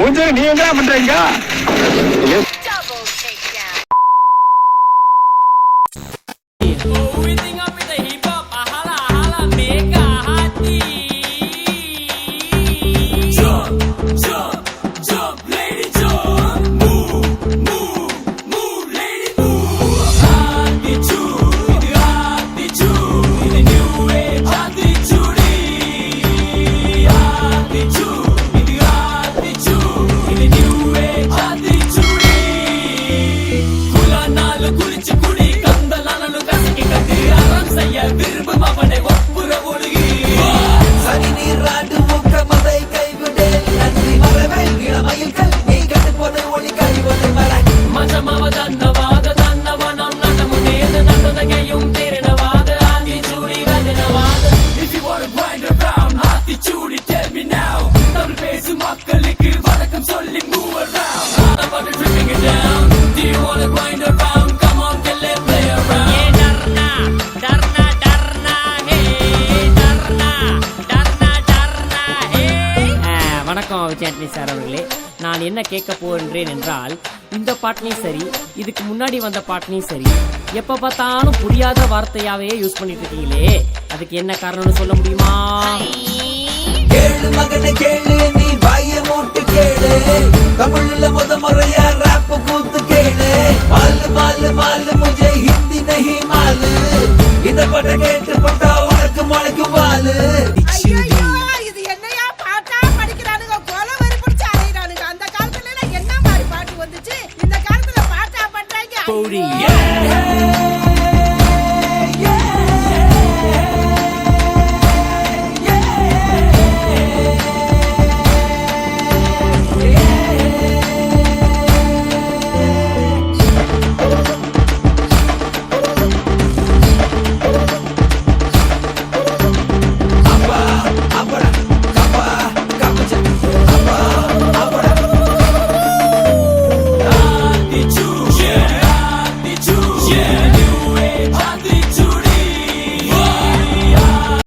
கொஞ்சம் நீ என்ன பண்றீங்க? சார் அவர்களே, நான் என்ன கேட்க போகின்றேன் என்றால், இந்த பாட்டிலையும் சரி, இதுக்கு முன்னாடி வந்த பாட்டிலையும் சரி, எப்ப பார்த்தாலும் புரியாத வார்த்தையாவே யூஸ் பண்ணிட்டு இருக்கீங்களே, அதுக்கு என்ன காரணம்னு சொல்ல முடியுமா? கேளு மகனை கேளு, நீ வாய மூட்டு கேளு, தமிழ்ல முத முறையா ராப் கூத்து கேளு, மாலு மாலு மாலு முझे हिंदी नहीं मालू, இத பட்ட கேட்டு பட்டா உனக்கு முளைக்கும் வாலு.